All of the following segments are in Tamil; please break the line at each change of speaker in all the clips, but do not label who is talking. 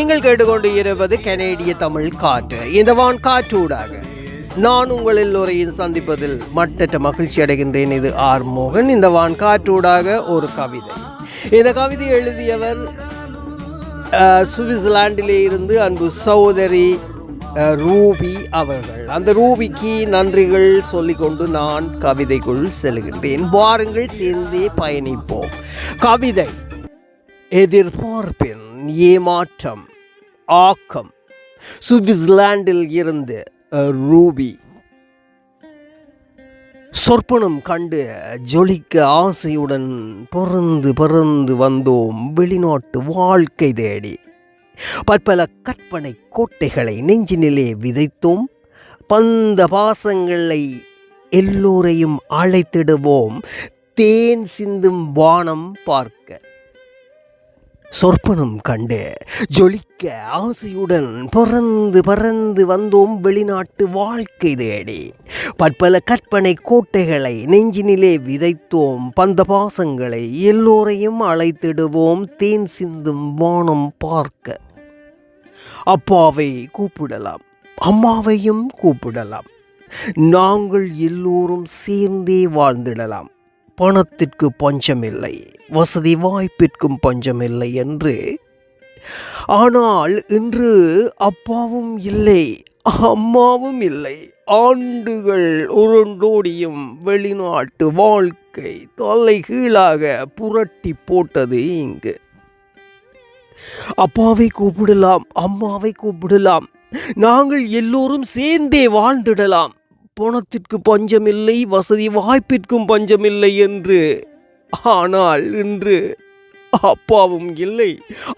நீங்கள் கேட்டுக்கொண்டு இருப்பது கனேடிய தமிழ் காற்று. இந்த வான் காற்றூடாக நான் உங்கள் எல்லோரையும் சந்திப்பதில் மட்டற்ற மகிழ்ச்சி அடைகின்றேன். இது ஆர் மோகன். இந்த வான் காற்றூடாக ஒரு கவிதை. இந்த கவிதை எழுதியவர் சுவிட்சர்லாண்டிலே இருந்து அன்பு சகோதரி ரூபி அவர்கள். அந்த ரூபிக்கு நன்றிகள் சொல்லிக்கொண்டு நான் கவிதைக்குள் செல்கின்றேன். வாருங்கள், சேர்ந்தே பயணிப்போம். கவிதை: எதிர்பார்ப்பின் ஏமாற்றம் ஆக்கம். சுவிட்சர்லாண்டில் இருந்து ரூபி. சொற்பனம் கண்டு ஜொலிக்க ஆசையுடன் பறந்து வந்தோம் வெளிநாட்டு வாழ்க்கை தேடி. பற்பல கற்பனை கோட்டைகளை நெஞ்சினிலே விதைத்தோம். பந்த பாசங்களை எல்லோரையும் அழைத்திடுவோம் தேன் சிந்தும் வானம் பார்க்க. சொற்பனம் கண்டு ஜொலிக்க ஆசையுடன் பறந்து வந்தோம் வெளிநாட்டு வாழ்க்கை தேடி. பற்பல கற்பனை கோட்டைகளை நெஞ்சினிலே விதைத்தோம். பந்த பாசங்களை எல்லோரையும் அழைத்திடுவோம் தேன் சிந்தும் வானம் பார்க்க. அப்பாவை கூப்பிடலாம், அம்மாவையும் கூப்பிடலாம். நாங்கள் எல்லோரும் சேர்ந்தே வாழ்ந்திடலாம். பணத்திற்கு பஞ்சமில்லை, வசதி வாய்ப்பிற்கும் பஞ்சமில்லை என்று. ஆனால் இன்று அப்பாவும் இல்லை, அம்மாவும் இல்லை. ஆண்டுகள் உருண்டோடியும் வெளிநாட்டு வாழ்க்கை தொல்லை கீழாக புரட்டி போட்டது இங்கு. அப்பாவை கூப்பிடலாம், அம்மாவை கூப்பிடலாம். நாங்கள் எல்லோரும் சேர்ந்தே வாழ்ந்திடலாம். பணத்திற்கு பஞ்சமில்லை, வசதி வாய்ப்பிற்கும் பஞ்சமில்லை என்று. ஆனால் இன்று அப்பாவும் இல்லை,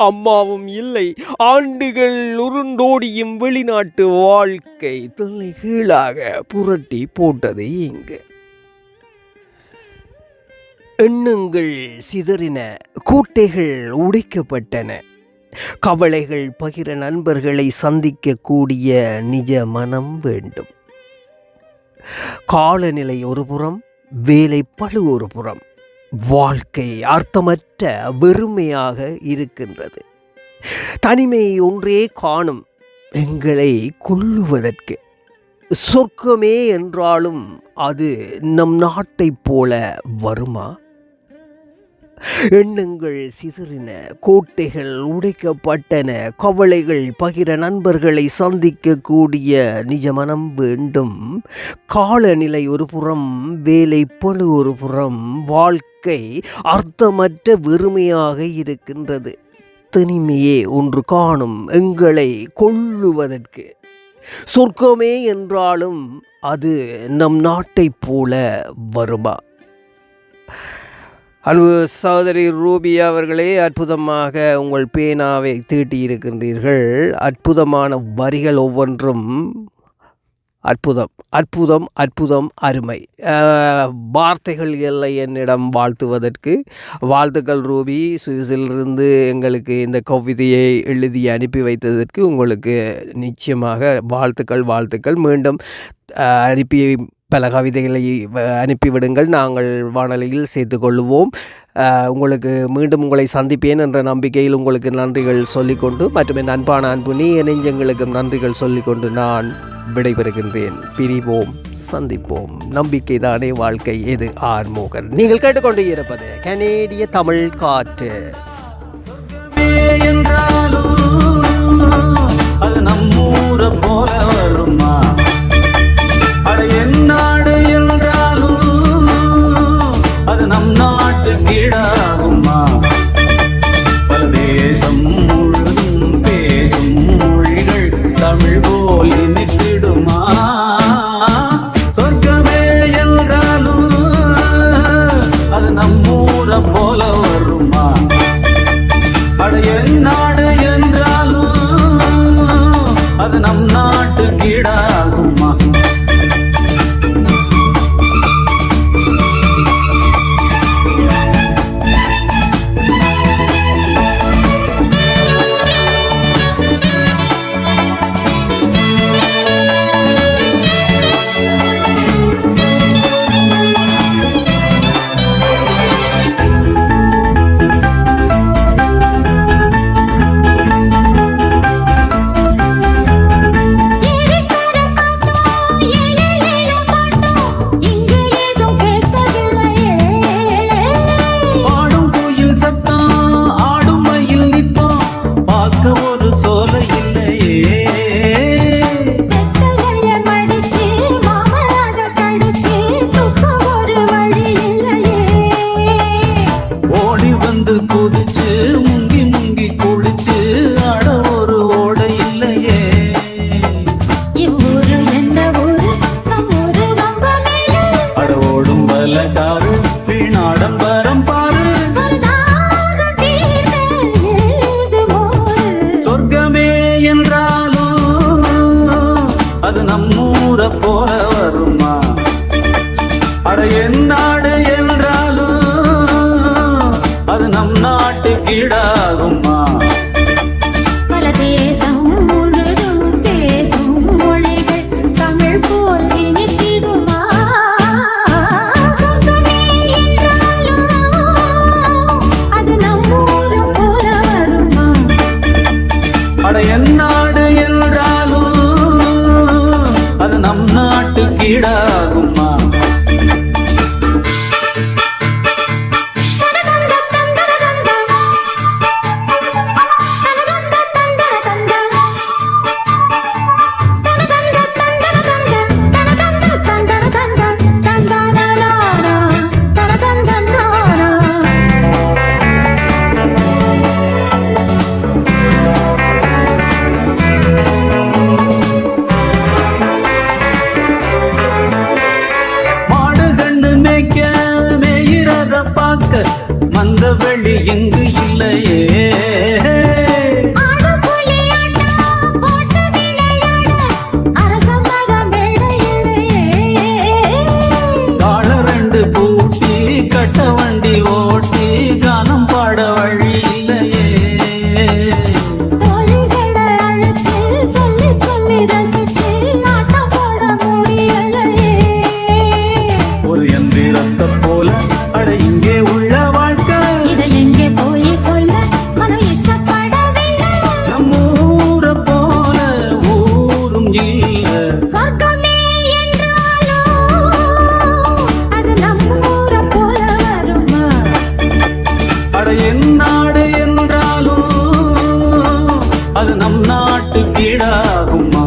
அம்மாவும் இல்லை. ஆண்டுகள் உருண்டோடியும் வெளிநாட்டு வாழ்க்கை தொல்லை கீழாக புரட்டி போட்டது இங்கு. எண்ணங்கள் சிதறின, கூட்டைகள் உடைக்கப்பட்டன. கவலைகள் பகிர நண்பர்களை சந்திக்கக்கூடிய நிஜ மனம் வேண்டும். காலநிலை ஒரு புறம், வேலை பளு ஒரு புறம். வாழ்க்கை அர்த்தமற்ற வெறுமையாக இருக்கின்றது. தனிமை ஒன்றே காணும் எங்களை கொல்லுவதற்கு. சொர்க்கமே என்றாலும் அது நம் நாட்டைப் போல வருமா? எண்ணங்கள் சிதறின, கோட்டைகள் உடைக்கப்பட்டன. கவலைகள் பகிர நண்பர்களை சந்திக்கக்கூடிய நிஜ மனம் வேண்டும். காலநிலை ஒரு புறம், வேலை பளு ஒரு புறம். வாழ்க்கை அர்த்தமற்ற வெறுமையாக இருக்கின்றது. தனிமையே ஒன்று காணும் எங்களை கொல்லுவதற்கு. சொர்க்கமே என்றாலும் அது நம் நாட்டைப் போல வருமா? அன்பு சகோதரி ரூபி அவர்களே, அற்புதமாக உங்கள் பேனாவை தீட்டியிருக்கின்றீர்கள். அற்புதமான வரிகள் ஒவ்வொன்றும் அற்புதம் அற்புதம் அற்புதம் அருமை. வார்த்தைகள் இல்லை என்னிடம் வாழ்த்துவதற்கு. வாழ்த்துக்கள் ரூபி. சுவிஸிலிருந்து எங்களுக்கு இந்த கவிதையை எழுதி அனுப்பி வைத்ததற்கு உங்களுக்கு நிச்சயமாக வாழ்த்துக்கள். மீண்டும் அனுப்பி பல கவிதைகளை அனுப்பிவிடுங்கள். நாங்கள் வானொலியில் சேர்த்துக்கொள்வோம். உங்களுக்கு மீண்டும் உங்களை சந்திப்பேன் என்ற நம்பிக்கையில் உங்களுக்கு நன்றிகள் சொல்லிக்கொண்டு, மற்றும் என் அன்பான அன்பு நீ நெஞ்சங்களுக்கும் நன்றிகள் சொல்லிக்கொண்டு நான் விடைபெறுகின்றேன். பிரிவோம், சந்திப்போம். நம்பிக்கை தானே வாழ்க்கை. இது ஆர் மோகன். நீங்கள் கேட்டுக்கொண்டு இருப்பது கனேடிய தமிழ் காற்று. அது நம்மூர போல வருமா? எந்நாடு என்றாலும் அது நம் நாட்டு கீழாகுமா? பல தேசம் முழுதும் பேசும் மொழிகள் தமிழ் போல் இனித்திடுமா? சொர்க்கமே என்றாலும் அது நம்மூர போல வருமா?
ஊரை போல வருமா? அட என் நாடு என்றாலும் அது நம் நாட்டு கீழாகுமா?
பல தேசம் முழுதும் பேசும் மொழிகள் தமிழ் போல் இனித்திடுமா? சொர்க்கமே என்றாலும் அது நம் ஊரு போல வருமா?
அட என் நாடு என்றாலும் அது நம் நாட்டு கீழாகுமா? மந்த வெளி எங்கு இல்லையே, கால ரெண்டு பூட்டி கட்ட வண்டி ஓட்டி கானம் பாட வழி இல்லையே, ஒரு எந்திரத்தை போல அட இங்கே உள்ள வாழ்க்கை
எங்கே போய் சொல்ல மனம் இஷ்டப்படவில்லை.
நம்ம ஊரை போல ஊரும் இல்ல.
சொர்க்கமே என்றாலும் அது நம்ம ஊரை போல வருமா?
அட என் நாடு என்றாலும் அது நம் நாட்டு கீழாகுமா?